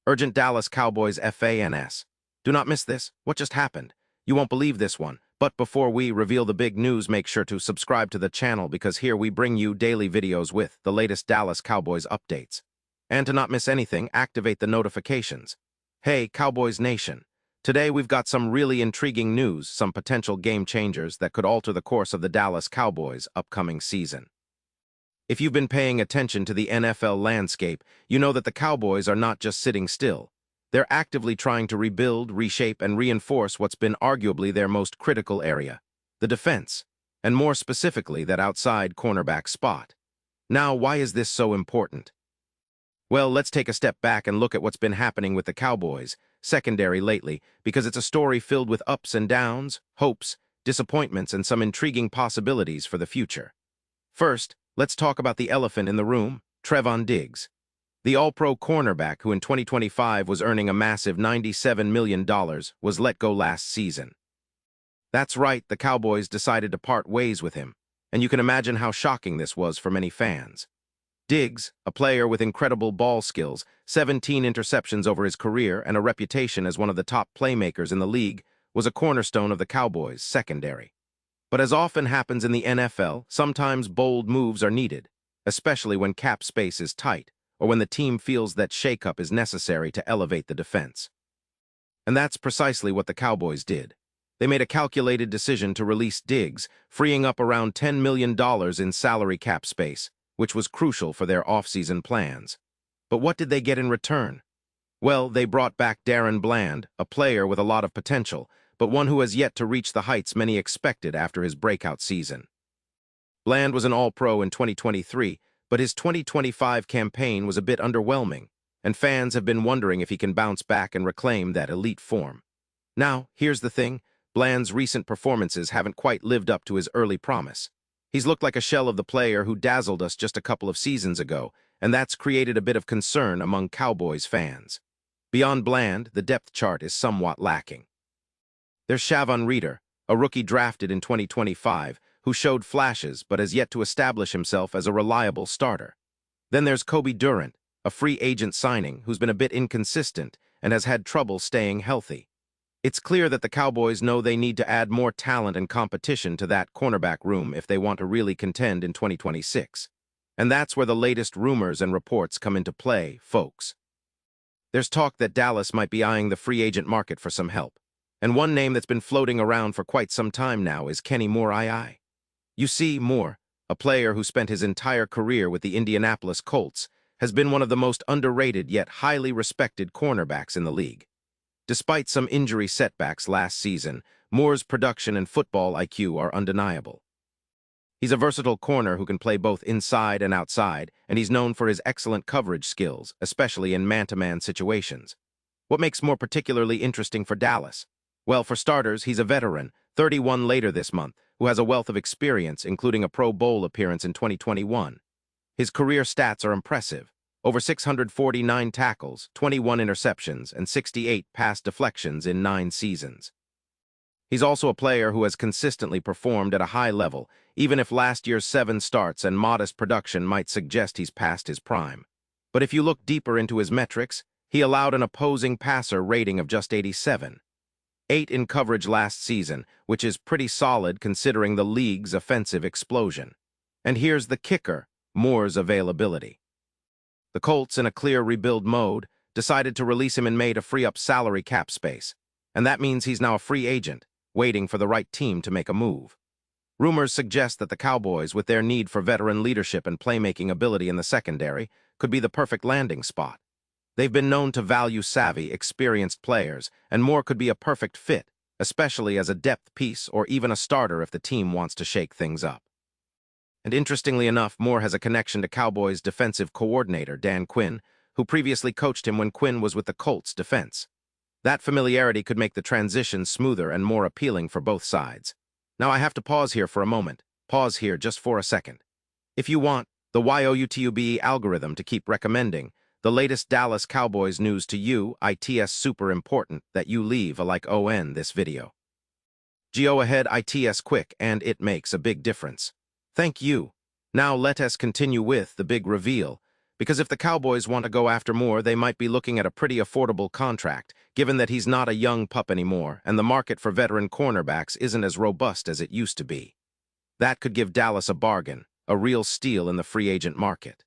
Urgent Dallas Cowboys FANS. Do not miss this. What just happened? You won't believe this one. But before we reveal the big news, make sure to subscribe to the channel because here we bring you daily videos with the latest Dallas Cowboys updates. And to not miss anything, activate the notifications. Hey, Cowboys Nation. Today we've got some really intriguing news, some potential game changers that could alter the course of the Dallas Cowboys' upcoming season. If you've been paying attention to the NFL landscape, you know that the Cowboys are not just sitting still. They're actively trying to rebuild, reshape, and reinforce what's been arguably their most critical area, the defense, and more specifically, that outside cornerback spot. Now, why is this so important? Well, let's take a step back and look at what's been happening with the Cowboys' secondary lately, because it's a story filled with ups and downs, hopes, disappointments, and some intriguing possibilities for the future. First, let's talk about the elephant in the room, Trevon Diggs. The All-Pro cornerback, who in 2025 was earning a massive $97 million, was let go last season. That's right, the Cowboys decided to part ways with him, and you can imagine how shocking this was for many fans. Diggs, a player with incredible ball skills, 17 interceptions over his career, and a reputation as one of the top playmakers in the league, was a cornerstone of the Cowboys' secondary. But as often happens in the NFL, sometimes bold moves are needed, especially when cap space is tight, or when the team feels that shakeup is necessary to elevate the defense. And that's precisely what the Cowboys did. They made a calculated decision to release Diggs, freeing up around $10 million in salary cap space, which was crucial for their offseason plans. But what did they get in return? Well, they brought back Darren Bland, a player with a lot of potential, but one who has yet to reach the heights many expected after his breakout season. Bland was an All-Pro in 2023, but his 2025 campaign was a bit underwhelming, and fans have been wondering if he can bounce back and reclaim that elite form. Now, here's the thing, Bland's recent performances haven't quite lived up to his early promise. He's looked like a shell of the player who dazzled us just a couple of seasons ago, and that's created a bit of concern among Cowboys fans. Beyond Bland, the depth chart is somewhat lacking. There's Shavon Reeder, a rookie drafted in 2025, who showed flashes but has yet to establish himself as a reliable starter. Then there's Kobe Durant, a free agent signing who's been a bit inconsistent and has had trouble staying healthy. It's clear that the Cowboys know they need to add more talent and competition to that cornerback room if they want to really contend in 2026. And that's where the latest rumors and reports come into play, folks. There's talk that Dallas might be eyeing the free agent market for some help. And one name that's been floating around for quite some time now is Kenny Morre. You see, Morre, a player who spent his entire career with the Indianapolis Colts, has been one of the most underrated yet highly respected cornerbacks in the league. Despite some injury setbacks last season, Morre's production and football IQ are undeniable. He's a versatile corner who can play both inside and outside, and he's known for his excellent coverage skills, especially in man-to-man situations. What makes Morre particularly interesting for Dallas? Well, for starters, he's a veteran, 31 later this month, who has a wealth of experience, including a Pro Bowl appearance in 2021. His career stats are impressive. Over 649 tackles, 21 interceptions, and 68 pass deflections in 9 seasons. He's also a player who has consistently performed at a high level, even if last year's 7 starts and modest production might suggest he's past his prime. But if you look deeper into his metrics, he allowed an opposing passer rating of just 87. 8 in coverage last season, which is pretty solid considering the league's offensive explosion. And here's the kicker, Morre's availability. The Colts, in a clear rebuild mode, decided to release him in May to free up salary cap space. And that means he's now a free agent, waiting for the right team to make a move. Rumors suggest that the Cowboys, with their need for veteran leadership and playmaking ability in the secondary, could be the perfect landing spot. They've been known to value savvy, experienced players, and Morre could be a perfect fit, especially as a depth piece or even a starter if the team wants to shake things up. And interestingly enough, Morre has a connection to Cowboys' defensive coordinator, Dan Quinn, who previously coached him when Quinn was with the Colts defense. That familiarity could make the transition smoother and more appealing for both sides. Now I have to pause here for a moment. Pause here just for a second. If you want the YouTube algorithm to keep recommending the latest Dallas Cowboys news to you, it's super important that you leave a like on this video. Go ahead, it's quick and it makes a big difference. Thank you. Now let us continue with the big reveal, Because if the Cowboys want to go after Morre, they might be looking at a pretty affordable contract, given that he's not a young pup anymore and the market for veteran cornerbacks isn't as robust as it used to be. That could give Dallas a bargain, a real steal in the free agent market.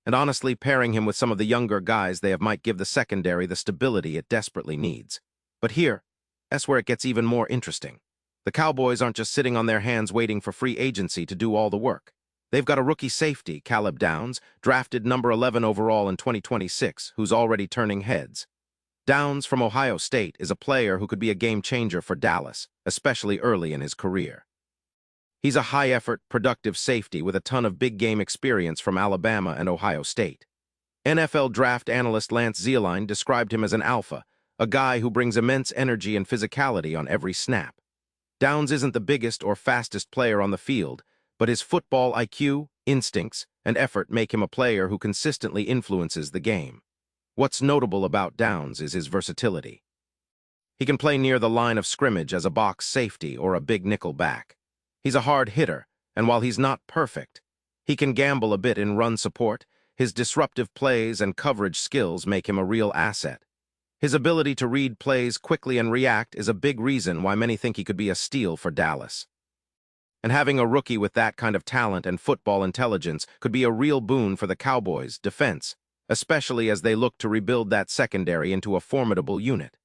And honestly, pairing him with some of the younger guys they have might give the secondary the stability it desperately needs. But that's where it gets even more interesting. The Cowboys aren't just sitting on their hands waiting for free agency to do all the work. They've got a rookie safety, Caleb Downs, drafted number 11 overall in 2026, who's already turning heads. Downs from Ohio State is a player who could be a game changer for Dallas, especially early in his career. He's a high-effort, productive safety with a ton of big-game experience from Alabama and Ohio State. NFL draft analyst Lance Zierlein described him as an alpha, a guy who brings immense energy and physicality on every snap. Downs isn't the biggest or fastest player on the field, but his football IQ, instincts, and effort make him a player who consistently influences the game. What's notable about Downs is his versatility. He can play near the line of scrimmage as a box safety or a big nickel back. He's a hard hitter, and while he's not perfect, he can gamble a bit in run support. His disruptive plays and coverage skills make him a real asset. His ability to read plays quickly and react is a big reason why many think he could be a steal for Dallas. And having a rookie with that kind of talent and football intelligence could be a real boon for the Cowboys' defense, especially as they look to rebuild that secondary into a formidable unit.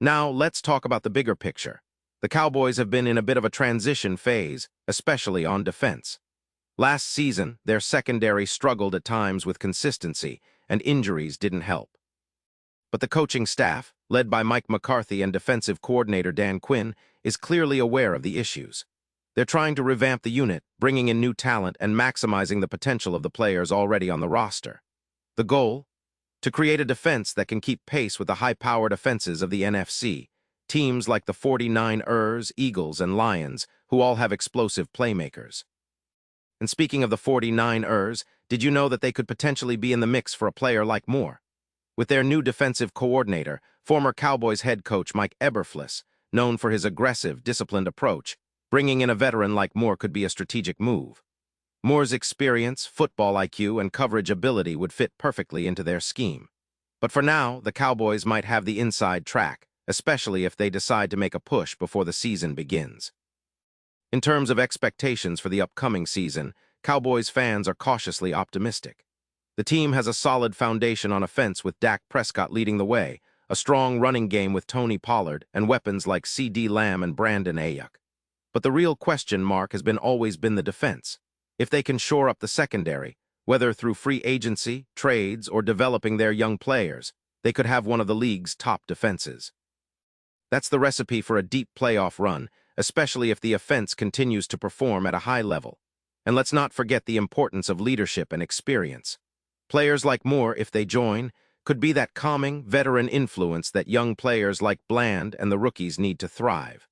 Now, let's talk about the bigger picture. The Cowboys have been in a bit of a transition phase, especially on defense. Last season, their secondary struggled at times with consistency, and injuries didn't help. But the coaching staff, led by Mike McCarthy and defensive coordinator Dan Quinn, is clearly aware of the issues. They're trying to revamp the unit, bringing in new talent and maximizing the potential of the players already on the roster. The goal? To create a defense that can keep pace with the high-powered offenses of the NFC, teams like the 49ers, Eagles, and Lions, who all have explosive playmakers. And speaking of the 49ers, did you know that they could potentially be in the mix for a player like Morre? With their new defensive coordinator, former Cowboys head coach Mike Eberflus, known for his aggressive, disciplined approach, bringing in a veteran like Morre could be a strategic move. Morre's experience, football IQ, and coverage ability would fit perfectly into their scheme. But for now, the Cowboys might have the inside track, especially if they decide to make a push before the season begins. In terms of expectations for the upcoming season, Cowboys fans are cautiously optimistic. The team has a solid foundation on offense with Dak Prescott leading the way, a strong running game with Tony Pollard, and weapons like CeeDee Lamb and Brandon Ayuk. But the real question mark has always been the defense. If they can shore up the secondary, whether through free agency, trades, or developing their young players, they could have one of the league's top defenses. That's the recipe for a deep playoff run, especially if the offense continues to perform at a high level. And let's not forget the importance of leadership and experience. Players like Morre, if they join, could be that calming, veteran influence that young players like Bland and the rookies need to thrive.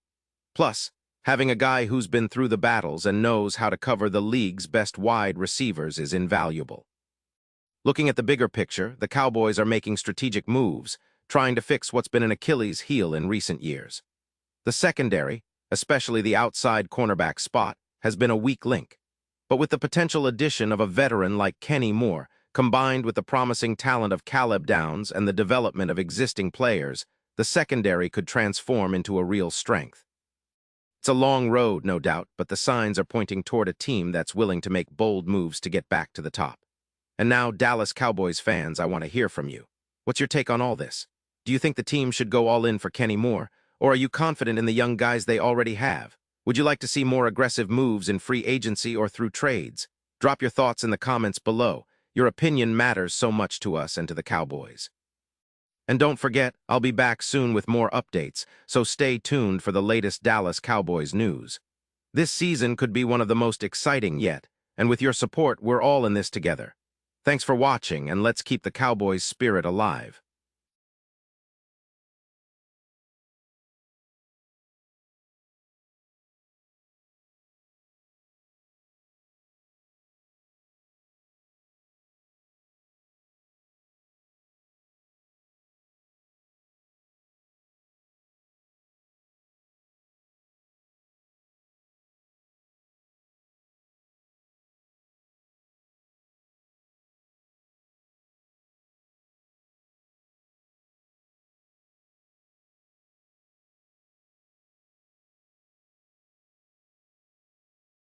Plus, having a guy who's been through the battles and knows how to cover the league's best wide receivers is invaluable. Looking at the bigger picture, the Cowboys are making strategic moves, trying to fix what's been an Achilles heel in recent years. The secondary, especially the outside cornerback spot, has been a weak link. But with the potential addition of a veteran like Kenny Morre, combined with the promising talent of Caleb Downs and the development of existing players, the secondary could transform into a real strength. It's a long road, no doubt, but the signs are pointing toward a team that's willing to make bold moves to get back to the top. And now, Dallas Cowboys fans, I want to hear from you. What's your take on all this? Do you think the team should go all in for Kenny Morre, or are you confident in the young guys they already have? Would you like to see more aggressive moves in free agency or through trades? Drop your thoughts in the comments below. Your opinion matters so much to us and to the Cowboys. And don't forget, I'll be back soon with more updates, so stay tuned for the latest Dallas Cowboys news. This season could be one of the most exciting yet, and with your support, we're all in this together. Thanks for watching, and let's keep the Cowboys' spirit alive.